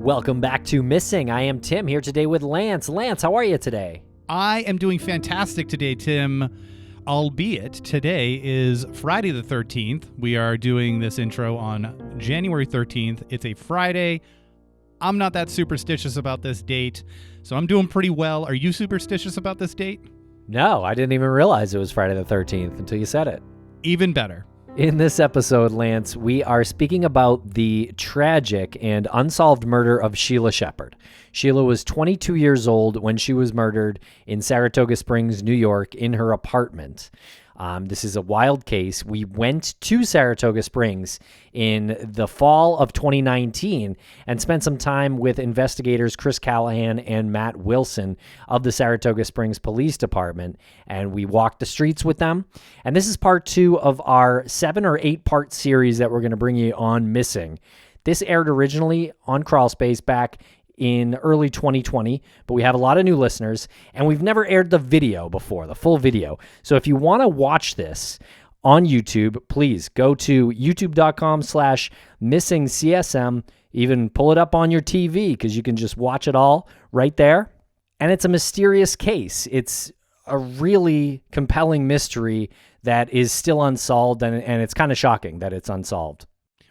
Welcome back to Missing. I am Tim here today with Lance. Lance, how are you today? I am doing fantastic today, Tim, albeit today is Friday the 13th. We are doing this intro on January 13th. It's a Friday. I'm not that superstitious about this date, so I'm doing pretty well. Are you superstitious about this date? No, I didn't even realize it was Friday the 13th until you said it. Even better. In this episode, Lance, we are speaking about the tragic and unsolved murder of Sheila Shepherd. Sheila was 22 years old when she was murdered in Saratoga Springs, New York, in her apartment. This is a wild case. We went to Saratoga Springs in the fall of 2019 and spent some time with investigators Chris Callahan and Matt Wilson of the Saratoga Springs Police Department, and we walked the streets with them. And this is part 2 of our 7 or 8 part series that we're going to bring you on Missing. This aired originally on Crawlspace back in early 2020, but we have a lot of new listeners, and we've never aired the video before, the full video. So if you want to watch this on YouTube, please go to youtube.com/missingcsm. Even pull it up on your TV because you can just watch it all right there. And it's a mysterious case. It's a really compelling mystery that is still unsolved, and it's kind of shocking that it's unsolved.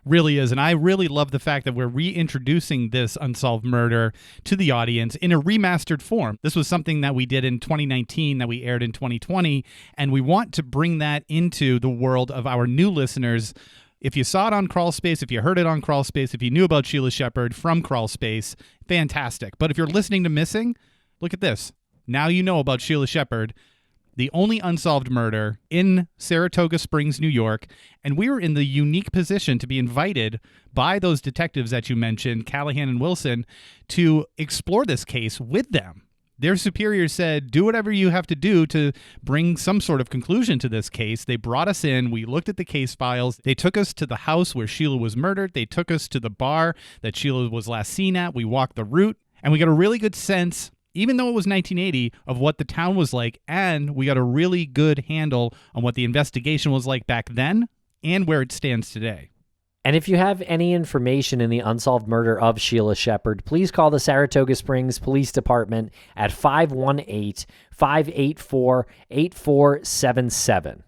Really is, and I really love the fact that we're reintroducing this unsolved murder to the audience in a remastered form. This was something that we did in 2019 that we aired in 2020, and we want to bring that into the world of our new listeners. If you saw it on Crawlspace, if you heard it on Crawlspace, if you knew about Sheila Shepherd from Crawlspace, fantastic. But if you're listening to Missing, look at this. Now you know about Sheila Shepherd, the only unsolved murder in Saratoga Springs, New York, and we were in the unique position to be invited by those detectives that you mentioned, Callahan and Wilson, to explore this case with them. Their superiors said, do whatever you have to do to bring some sort of conclusion to this case. They brought us in. We looked at the case files. They took us to the house where Sheila was murdered. They took us to the bar that Sheila was last seen at. We walked the route, and we got a really good sense, even though it was 1980, of what the town was like, and we got a really good handle on what the investigation was like back then and where it stands today. And if you have any information in the unsolved murder of Sheila Shepherd, please call the Saratoga Springs Police Department at 518-584-8477.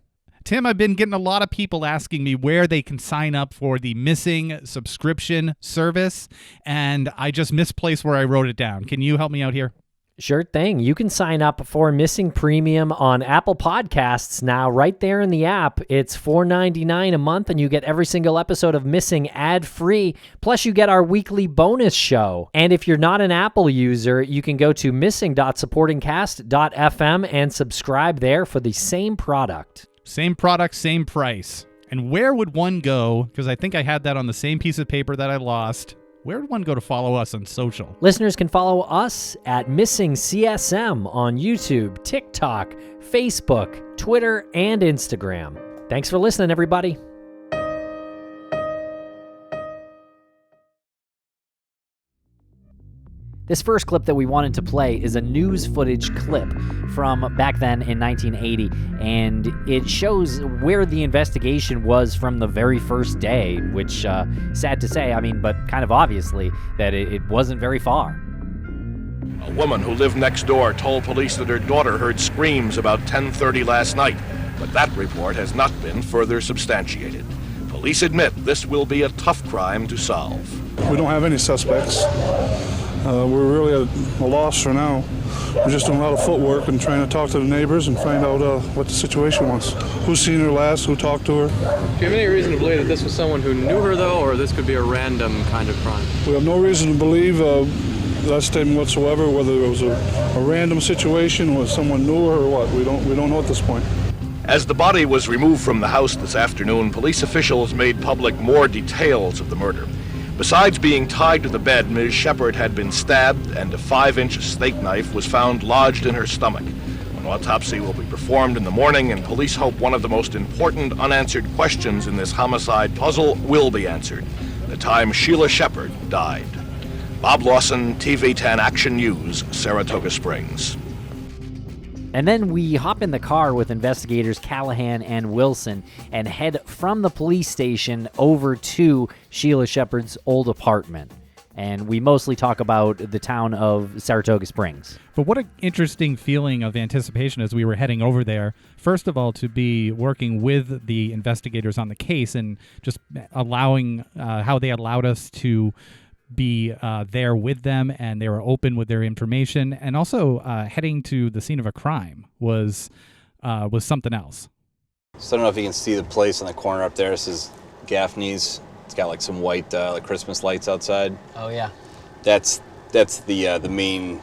Tim, I've been getting a lot of people asking me where they can sign up for the Missing subscription service, and I just misplaced where I wrote it down. Can you help me out here? Sure thing. You can sign up for Missing Premium on Apple Podcasts now, right there in the app. It's $4.99 a month, and you get every single episode of Missing ad-free. Plus, you get our weekly bonus show. And if you're not an Apple user, you can go to missing.supportingcast.fm and subscribe there for the same product. Same product, same price. And where would one go, because I think I had that on the same piece of paper that I lost, where would one go to follow us on social? Listeners can follow us at Missing CSM on YouTube, TikTok, Facebook, Twitter, and Instagram. Thanks for listening, everybody. This first clip that we wanted to play is a news footage clip from back then in 1980, and it shows where the investigation was from the very first day, which, sad to say, but kind of obviously, that it wasn't very far. A woman who lived next door told police that her daughter heard screams about 10:30 last night, but that report has not been further substantiated. Police admit this will be a tough crime to solve. We don't have any suspects. We're really at a loss for now. We're just doing a lot of footwork and trying to talk to the neighbors and find out what the situation was. Who's seen her last, who talked to her. Do you have any reason to believe that this was someone who knew her, though, or this could be a random kind of crime? We have no reason to believe that statement whatsoever, whether it was a random situation or someone knew her or what. We don't know at this point. As the body was removed from the house this afternoon, police officials made public more details of the murder. Besides being tied to the bed, Ms. Shepherd had been stabbed, and a 5-inch steak knife was found lodged in her stomach. An autopsy will be performed in the morning, and police hope one of the most important unanswered questions in this homicide puzzle will be answered: the time Sheila Shepherd died. Bob Lawson, TV 10 Action News, Saratoga Springs. And then we hop in the car with investigators Callahan and Wilson and head from the police station over to Sheila Shepherd's old apartment. And we mostly talk about the town of Saratoga Springs. But what an interesting feeling of anticipation as we were heading over there. First of all, to be working with the investigators on the case and just allowing how they allowed us to be there with them, and they were open with their information. And also heading to the scene of a crime was something else. So I don't know if you can see the place in the corner up there. This is Gaffney's. It's got like some white like Christmas lights outside. Oh, yeah. That's the main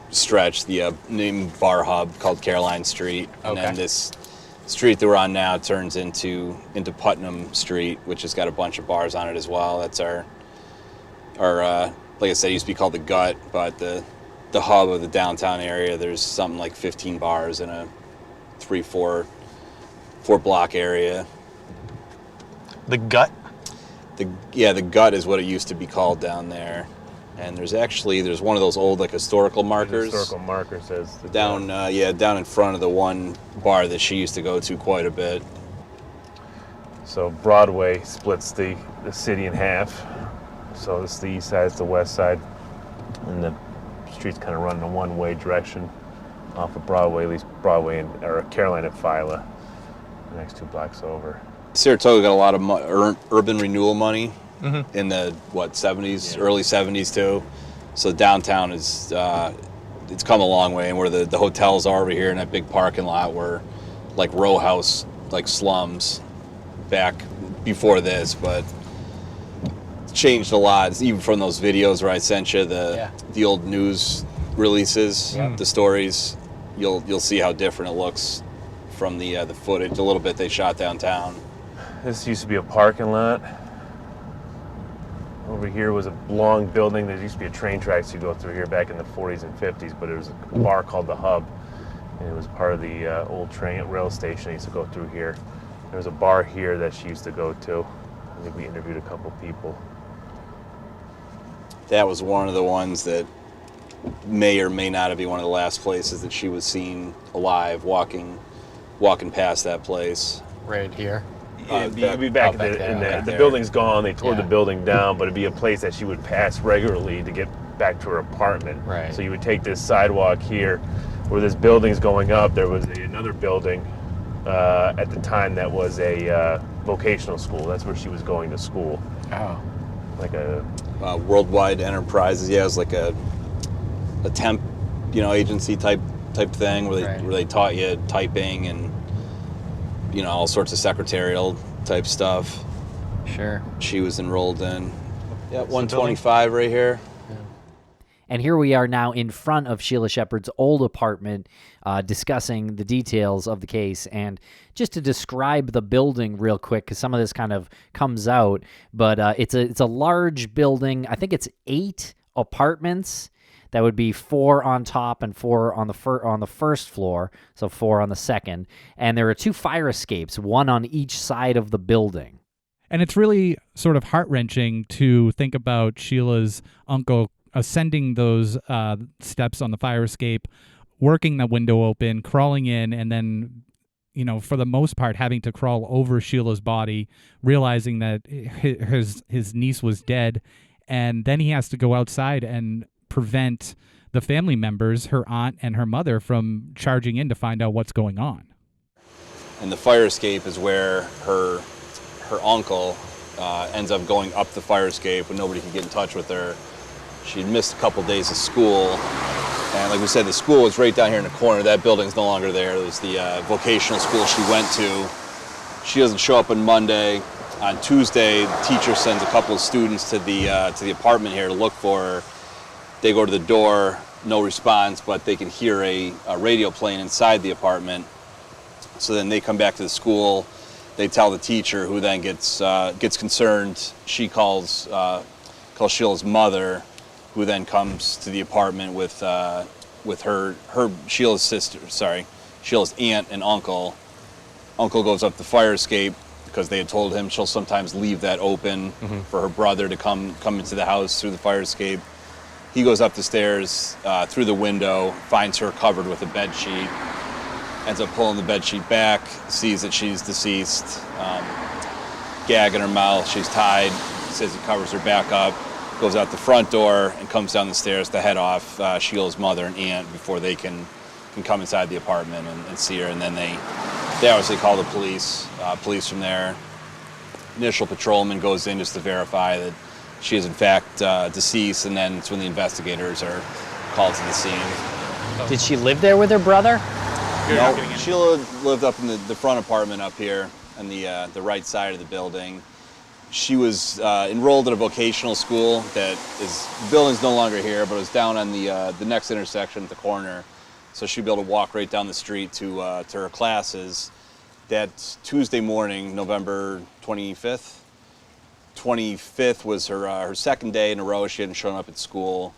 stretch, the main bar hub called Caroline Street. And then this street that we're on now turns into Putnam Street, which has got a bunch of bars on it as well. That's our like I said, it used to be called the Gut, but the hub of the downtown area. There's something like 15 bars in a 4 block area. The Gut? The Gut is what it used to be called down there. And there's one of those old like historical markers. Historical marker says down in front of the one bar that she used to go to quite a bit. So Broadway splits the city in half. So this is the east side, it's the west side, and the streets kind of run in a one-way direction off of Broadway, at least Broadway or Caroline and Phyla, the next 2 blocks over. Saratoga got a lot of urban renewal money in the 70s, early 70s too. So downtown is it's come a long way, and where the hotels are over here in that big parking lot were like row house, like slums back before this, but it's changed a lot. Even from those videos where I sent you the old news releases, the stories, you'll see how different it looks from the footage, a little bit they shot downtown. This used to be a parking lot. Over here was a long building. There used to be a train tracks you go through here back in the 40s and 50s, but there was a bar called the Hub, and it was part of the old rail station. I used to go through here. There was a bar here that she used to go to. I think we interviewed a couple people. That was one of the ones that may or may not have been one of the last places that she was seen alive, walking past that place. Right here. It'd be back the building's gone. They tore the building down, but it'd be a place that she would pass regularly to get back to her apartment. Right. So you would take this sidewalk here, where this building's going up. There was another building at the time that was a vocational school. That's where she was going to school. Oh. Like a Worldwide Enterprises. Yeah, it was like a temp, agency type thing where they taught you typing and all sorts of secretarial type stuff. Sure. She was enrolled in. Yeah, 125 right here. And here we are now in front of Sheila Shepherd's old apartment, discussing the details of the case. And just to describe the building real quick, because some of this kind of comes out, but it's a large building. I think it's 8 apartments. That would be 4 on top and 4 on the first floor, so 4 on the second. And there are 2 fire escapes, one on each side of the building. And it's really sort of heart-wrenching to think about Sheila's uncle ascending those steps on the fire escape, working the window open, crawling in, and then, for the most part, having to crawl over Sheila's body, realizing that his niece was dead, and then he has to go outside and prevent the family members, her aunt and her mother, from charging in to find out what's going on. And the fire escape is where her uncle ends up going up the fire escape when nobody can get in touch with her. She'd missed a couple days of school, and like we said, the school was right down here in the corner. That building's no longer there. It was the vocational school she went to. She doesn't show up on Monday. On Tuesday, the teacher sends a couple of students to the apartment here to look for her. They go to the door, no response, but they can hear a radio playing inside the apartment. So then they come back to the school. They tell the teacher, who then gets concerned. She calls Sheila's mother, who then comes to the apartment with Sheila's aunt and uncle. Uncle goes up the fire escape because they had told him she'll sometimes leave that open for her brother to come into the house through the fire escape. He goes up the stairs through the window, finds her covered with a bed sheet, ends up pulling the bed sheet back, sees that she's deceased, gag in her mouth, she's tied, says he covers her back up, goes out the front door and comes down the stairs to head off Sheila's mother and aunt before they can come inside the apartment and see her. And then they obviously call the police. Police from there. Initial patrolman goes in just to verify that she is in fact deceased, and then it's when the investigators are called to the scene. Did she live there with her brother? No, Sheila lived up in the front apartment up here on the right side of the building. She was enrolled at a vocational school the building's no longer here, but it was down on the next intersection at the corner. So she'd be able to walk right down the street to her classes. That Tuesday morning, November 25th. 25th was her second day in a row she hadn't shown up at school.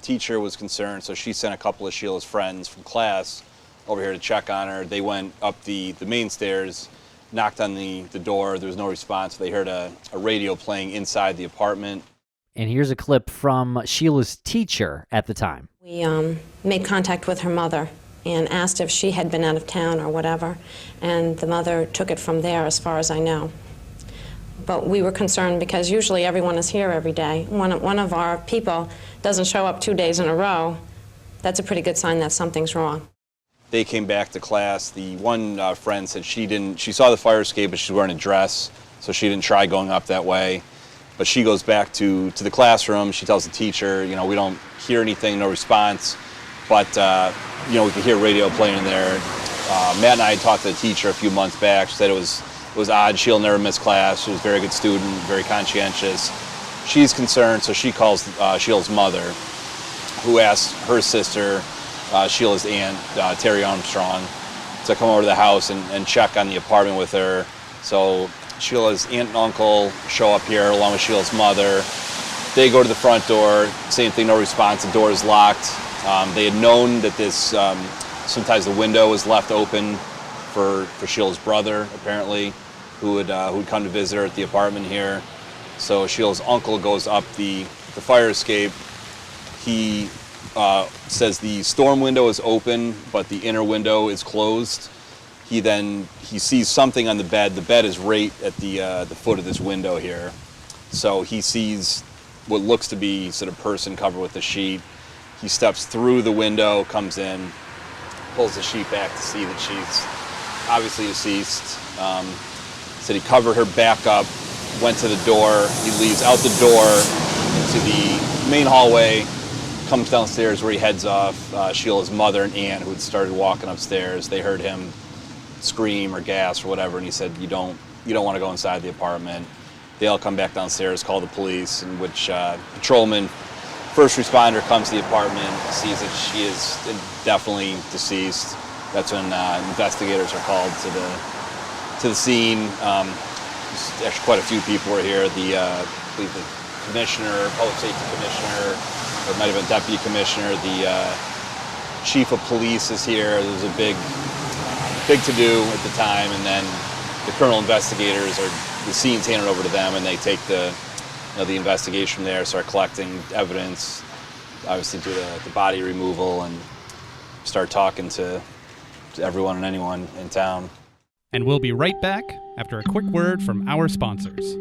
Teacher was concerned, so she sent a couple of Sheila's friends from class over here to check on her. They went up the main stairs, knocked on the door. There was no response. They heard a radio playing inside the apartment. And here's a clip from Sheila's teacher at the time. We made contact with her mother and asked if she had been out of town or whatever, and the mother took it from there as far as I know. But we were concerned because usually everyone is here every day. One of our people doesn't show up 2 days in a row. That's a pretty good sign that something's wrong. They came back to class. The one friend said she saw the fire escape, but she was wearing a dress, so she didn't try going up that way. But she goes back to the classroom. She tells the teacher, we don't hear anything, no response. But, we could hear radio playing in there. Matt and I had talked to the teacher a few months back. She said it was odd. She'll never miss class. She was a very good student, very conscientious. She's concerned, so she calls Sheila's mother, who asks her sister, Sheila's aunt, Terry Armstrong, to come over to the house and check on the apartment with her. So Sheila's aunt and uncle show up here along with Sheila's mother. They go to the front door, same thing, no response, the door is locked. They had known that sometimes the window was left open for Sheila's brother, apparently, who would come to visit her at the apartment here. So Sheila's uncle goes up the fire escape. He says the storm window is open, but the inner window is closed. He sees something on the bed. The bed is right at the foot of this window here. So he sees what looks to be sort of person covered with a sheet. He steps through the window, comes in, pulls the sheet back to see that she's obviously deceased. Said he covered her back up, went to the door. He leaves out the door into the main hallway, comes downstairs where he heads off. Sheila's mother and aunt, who had started walking upstairs, they heard him scream or gasp or whatever, and he said, you don't want to go inside the apartment. They all come back downstairs, call the police, in which patrolman, first responder, comes to the apartment, sees that she is definitely deceased. That's when investigators are called to the scene. Actually, quite a few people were here. I believe the commissioner, public safety commissioner, or it might have been deputy commissioner. The chief of police is here. There was a big to-do at the time, and then the criminal investigators the scene's handed over to them, and they take the investigation from there, start collecting evidence, obviously do the body removal, and start talking to everyone and anyone in town. And we'll be right back after a quick word from our sponsors.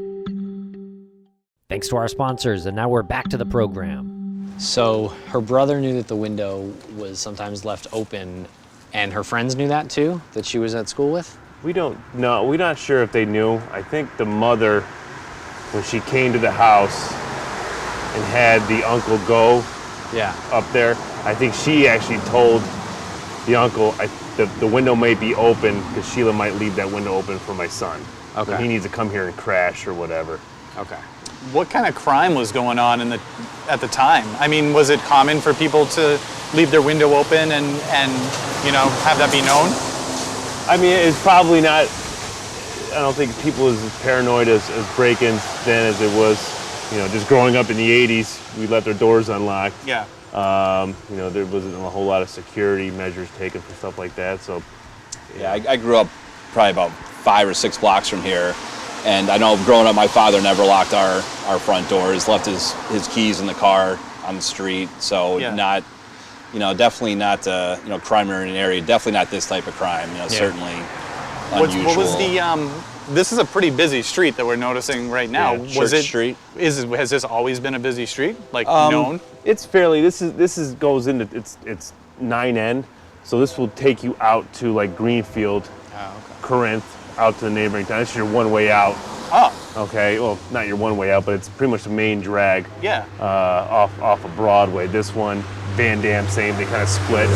Thanks to our sponsors, and now we're back to the program. So her brother knew that the window was sometimes left open, and her friends knew that too, that she was at school with? We don't know. We're not sure if they knew. I think the mother, when she came to the house and had the uncle go up there, I think she actually told the uncle, the window may be open because Sheila might leave that window open for my son. Okay. So he needs to come here and crash or whatever. Okay. What kind of crime was going on at the time? I mean, was it common for people to leave their window open and have that be known? I mean, it's probably not, I don't think people as paranoid as break-ins then as it was, just growing up in the 80s, we let their doors unlocked. Yeah. There wasn't a whole lot of security measures taken for stuff like that, so. Yeah, I grew up probably about 5 or 6 blocks from here, and I know growing up my father never locked our front doors, left his keys in the car on the street, so not, definitely not, crime in an area, definitely not this type of crime, certainly unusual. What was the this is a pretty busy street that we're noticing right now. Yeah, Church Street. Has this always been a busy street, like known? It's fairly. This goes into it's 9N, so this will take you out to like Greenfield, Corinth, out to the neighboring town. It's your one way out. Oh. Okay. Well, not your one way out, but it's pretty much the main drag. Yeah. Off of Broadway. This one, Van Dam, same. They kind of split. You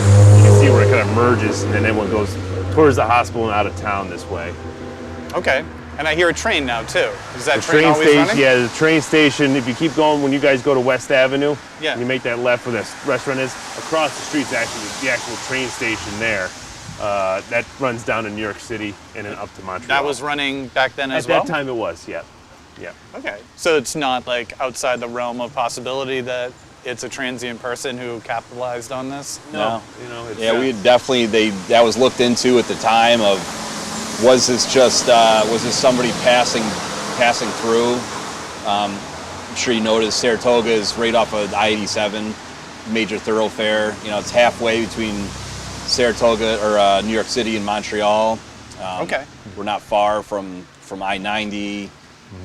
can see where it kind of merges, and then everyone goes towards the hospital and out of town this way. Okay. And I hear a train now too. Is that The train always station, running? yeah, the train station. If you keep going, when you guys go to West Avenue, Yeah. you make that left where this restaurant is. Across the street's actually the actual train station there. That runs down to New York City and then up to Montreal. That was running back then as At well? that time it was, yeah. Yeah. Okay. So it's not like outside the realm of possibility that it's a transient person who capitalized on this? No. You know, it's, Yeah, we definitely, that was looked into at the time of, was this somebody passing through? I'm sure you noticed Saratoga is right off of I-87, major thoroughfare. You know, it's halfway between Saratoga or New York City and Montreal. Okay. We're not far from I-90, you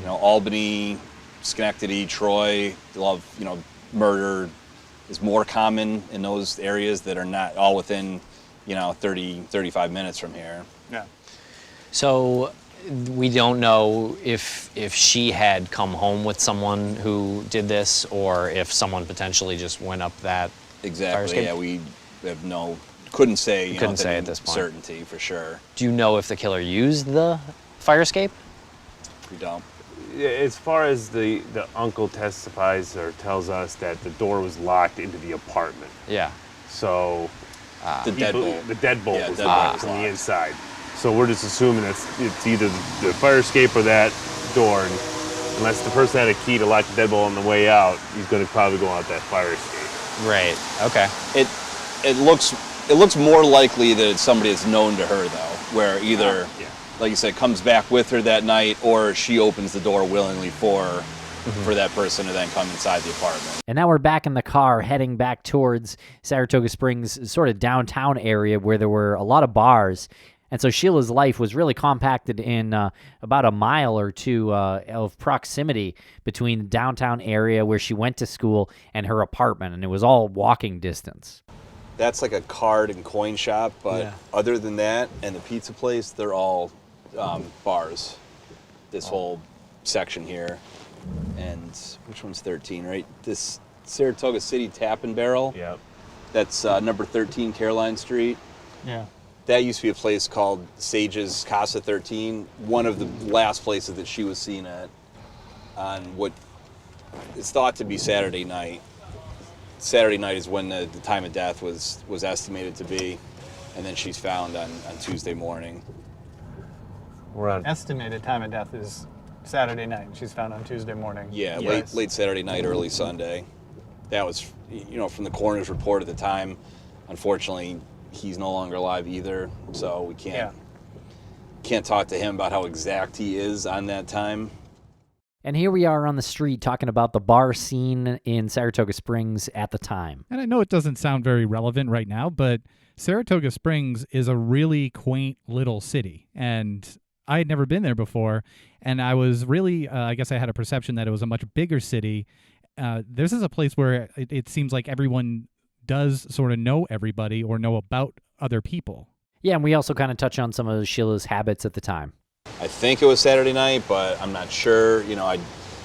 know, Albany, Schenectady, Troy. A lot of, you know, murder is more common in those areas that are not all within, you know, 35 minutes from here. Yeah. So we don't know if she had come home with someone who did this, or if someone potentially just went up that fire Exactly. escape? Yeah, we have couldn't say. You Couldn't know, say with at this point. certainty for sure. Do you know if the killer used the fire escape? We don't. as far as the uncle testifies or tells us that the door was locked into the apartment. Yeah. So The deadbolt. The deadbolt Yeah, was deadbolt locked was from the locked. inside. So we're just assuming it's either the fire escape or that door. And unless the person had a key to lock the deadbolt on the way out, he's going to probably go out that fire escape. Right. Okay. It looks more likely that it's somebody that's known to her though, where either, like you said, comes back with her that night, or she opens the door willingly for that person to then come inside the apartment. And now we're back in the car heading back towards Saratoga Springs, sort of downtown area where there were a lot of bars. And so Sheila's life was really compacted in about a mile or two of proximity between the downtown area where she went to school and her apartment, and it was all walking distance. That's like a card and coin shop, but other than that and the pizza place, they're all bars. This whole section here. And which one's 13, right? This Saratoga City Tap and Barrel. Yep. That's number 13 Caroline Street. Yeah. That used to be a place called Sage's Casa 13, one of the last places that she was seen at on what is thought to be Saturday night. Saturday night is when the time of death was estimated to be, and then she's found on Tuesday morning. We're on. Estimated time of death is Saturday night. She's found on Tuesday morning. Yeah, Yes. late Saturday night, early Sunday. That was, from the coroner's report at the time. Unfortunately, he's no longer alive either, so we can't talk to him about how exact he is on that time. And here we are on the street talking about the bar scene in Saratoga Springs at the time. And I know it doesn't sound very relevant right now, but Saratoga Springs is a really quaint little city. And I had never been there before. And I was really, I guess I had a perception that it was a much bigger city. This is a place where it seems like everyone does sort of know everybody or know about other people. Yeah, and we also kind of touch on some of Sheila's habits at the time. I think it was Saturday night, but I'm not sure.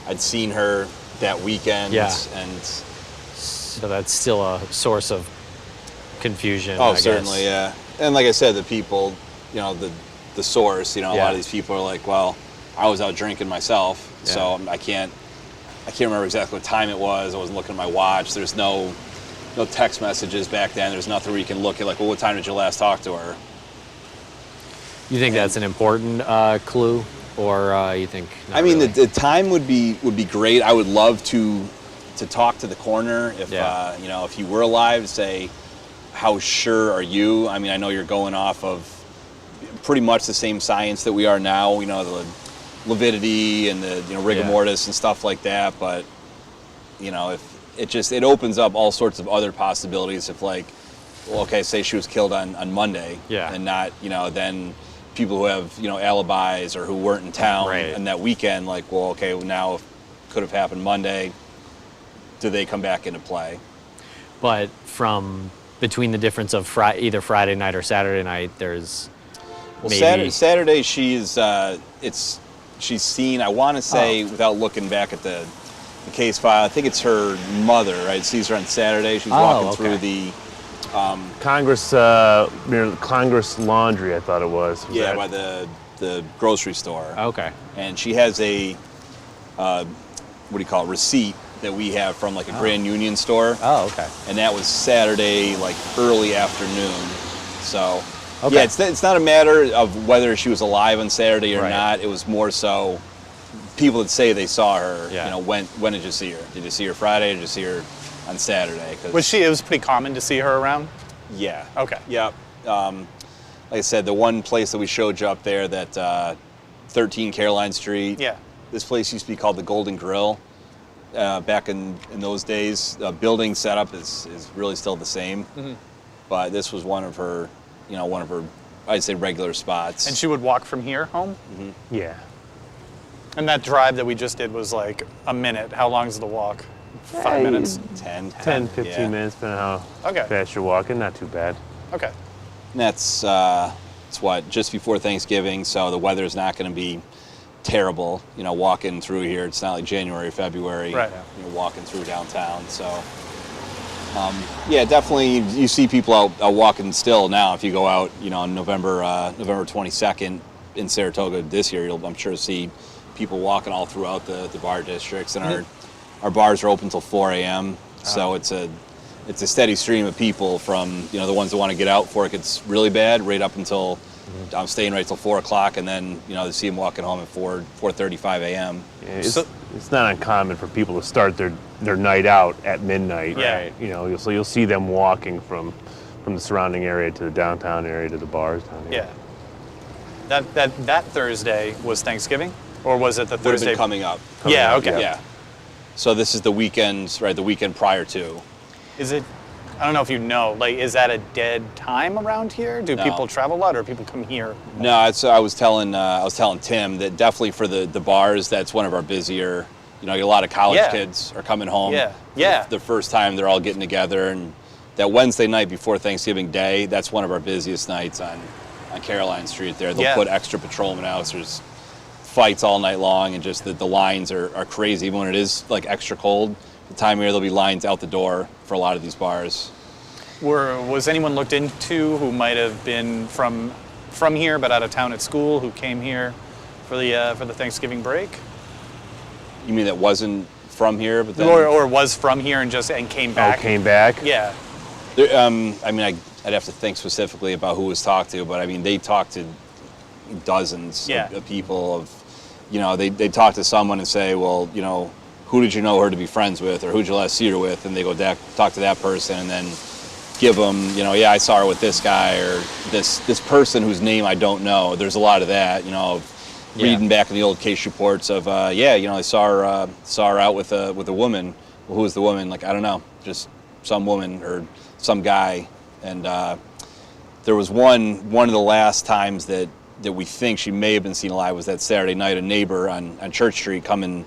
I'd seen her that weekend. Yeah. And So that's still a source of confusion. oh, I guess. certainly, yeah. And like I said, the people, the source, a lot of these people are like, well, I was out drinking myself, so I can't remember exactly what time it was. I wasn't looking at my watch. There's no text messages back then. There's nothing where you can look at, like, well, what time did you last talk to her? You think that's an important clue, or you think? Not I mean, really? the time would be great. I would love to talk to the coroner if if you were alive. Say, how sure are you? I mean, I know you're going off of pretty much the same science that we are now. The lividity and the rigor mortis and stuff like that. But if it opens up all sorts of other possibilities. If, like, well, okay, say she was killed on Monday, and not then people who have, alibis or who weren't in town Right. and that weekend, like, well, okay, well, now it could have happened Monday. Do they come back into play? But from between the difference of either Friday night or Saturday night, there's maybe... Saturday she's seen, I want to say, without looking back at the case file, I think it's her mother, right? Sees her on Saturday. She's walking through the... Congress, near Congress Laundry, I thought it was. by the grocery store. Okay. And she has a, receipt that we have from like a Grand Union store. Oh, okay. And that was Saturday, like early afternoon. So, Okay. yeah, it's not a matter of whether she was alive on Saturday or Right. not. It was more so people that say they saw her. Yeah. When did you see her? Did you see her Friday? Or did you see her on Saturday? 'Cause- It was pretty common to see her around? Yeah. Okay. Yeah. Like I said, the one place that we showed you up there, that 13 Caroline Street. Yeah. This place used to be called the Golden Grill. Back in those days, building setup is really still the same. Mm-hmm. But this was one of her, I'd say, regular spots. And she would walk from here home? Yeah. And that drive that we just did was like a minute. How long is the walk? 5 minutes? 10, 15 minutes, depending on how Okay. fast you're walking. Not too bad. Okay. And that's just before Thanksgiving, so the weather's not going to be terrible. Walking through here, it's not like January, February. Right. Walking through downtown. So, yeah, definitely you see people out walking still now. If you go out, on November 22nd in Saratoga this year, I'm sure see people walking all throughout the bar districts, and our bars are open till 4 a.m. So it's a steady stream of people from the ones that want to get out before it gets really bad, right up until I'm staying right till 4 o'clock, and then they see them walking home at 4:35 a.m. Yeah, it's not uncommon for people to start their night out at midnight. Yeah. Right? So you'll see them walking from the surrounding area to the downtown area to the bars down here. Yeah. That Thursday was Thanksgiving? Or was it the Would have Thursday? been coming up. Yeah, okay. Yeah. So this is the weekend, right? The weekend prior to. Is it, I don't know if you know, like, is that a dead time around here? Do No. people travel a lot, or people come here? No, I was telling Tim that definitely for the bars, that's one of our busier. A lot of college Yeah. kids are coming home. Yeah. for Yeah. The first time they're all getting together, and that Wednesday night before Thanksgiving Day, that's one of our busiest nights on Caroline Street. There, they'll Yeah. put extra patrolmen out. So there's fights all night long, and just the lines are crazy. Even when it is like extra cold, the time of year there'll be lines out the door for a lot of these bars. Was anyone looked into who might have been from here but out of town at school, who came here for the Thanksgiving break? You mean that wasn't from here, but then Or was from here and came back? Oh, came back? Yeah. I'd have to think specifically about who was talked to, but I mean, they talked to dozens Yeah. of people. They talk to someone and say, well, who did you know her to be friends with, or who'd you last see her with? And they go talk to that person, and then give them, yeah, I saw her with this guy, or this person whose name I don't know. There's a lot of that, reading back in the old case reports of, I saw her out with a woman. Well, who was the woman? Like, I don't know, just some woman or some guy. And there was one of the last times that we think she may have been seen alive was that Saturday night. A neighbor on Church Street coming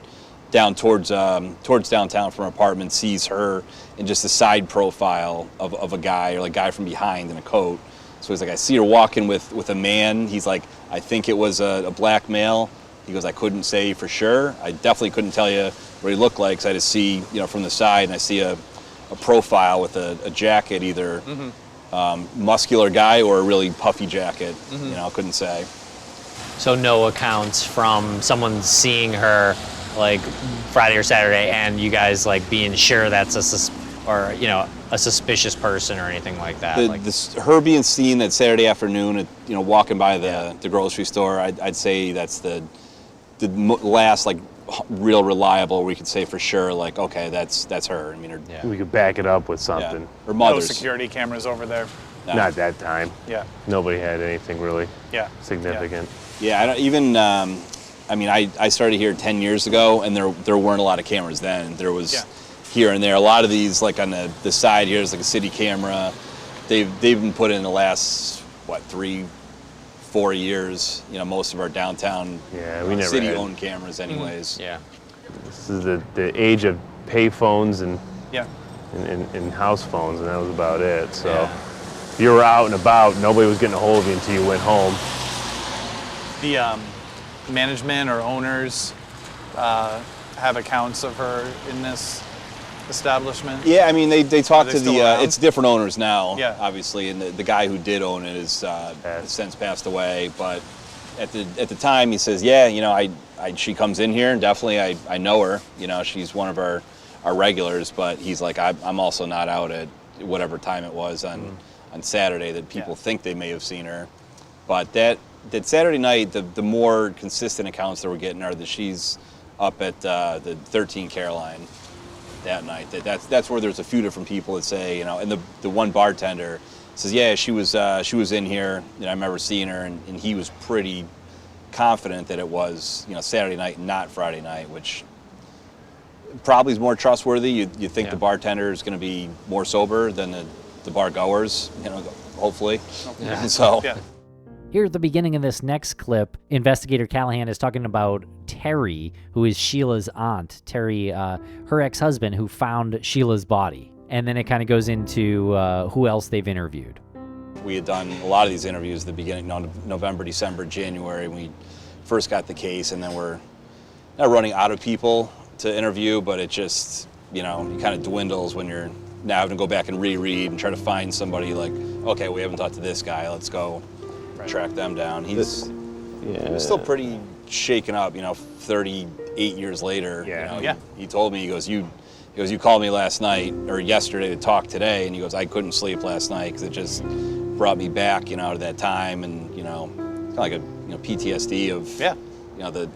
down towards downtown from her apartment sees her in just a side profile of a guy, or like guy from behind in a coat. So he's like, I see her walking with a man. He's like, I think it was a black male. He goes, I couldn't say for sure. I definitely couldn't tell you what he looked like, because I just see, from the side, and I see a profile with a jacket, either muscular guy or a really puffy jacket. Couldn't say. So no accounts from someone seeing her like Friday or Saturday, and you guys like being sure that's a suspicious person or anything like that. Her being seen that Saturday afternoon, walking by the grocery store, I'd say that's the last like real reliable. We could say for sure, like, okay, that's her. I mean, We could back it up with something. Her No mother's. security cameras over there. No. Not that time. Yeah. Nobody had anything really Yeah. significant. Yeah, I don't even. I started here 10 years ago, and there weren't a lot of cameras then. There was here and there. A lot of these, like on the side here, is like a city camera. They've been put in the last 3-4 4 years, most of our downtown we never city-owned cameras anyways. Yeah. This is the age of pay phones and Yeah. and house phones, and that was about it. So if you were out and about, nobody was getting a hold of you until you went home. The management or owners have accounts of her in this establishment? Yeah, I mean, they talk to still around? it's different owners now, Yeah. obviously, and the guy who did own it has since passed away, but at the time he says, she comes in here, and definitely I know her, she's one of our regulars, but he's like, I'm also not out at whatever time it was on Saturday that people think they may have seen her. But that Saturday night, the more consistent accounts that we're getting are that she's up at the 13 Caroline that night. That's where there's a few different people that say, and the one bartender says, she was in here, I remember seeing her, and he was pretty confident that it was Saturday night, not Friday night, which probably is more trustworthy. You think the bartender is going to be more sober than the bar goers, hopefully. Yeah. So. Yeah. Here at the beginning of this next clip, Investigator Callahan is talking about Terry, who is Sheila's aunt. Terry, her ex-husband, who found Sheila's body. And then it kind of goes into who else they've interviewed. We had done a lot of these interviews at the beginning, November, December, January, when we first got the case, and then we're not running out of people to interview, but it just, it kind of dwindles when you're now having to go back and reread and try to find somebody like, okay, we haven't talked to this guy, let's go track them down. He was still pretty shaken up, 38 years later. He told me, he goes, you called me last night or yesterday to talk today, and he goes, I couldn't sleep last night because it just brought me back, to that time, and kind of like a PTSD of the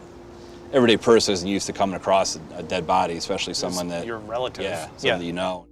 everyday person isn't used to coming across a dead body, especially someone that your relative. someone that you know.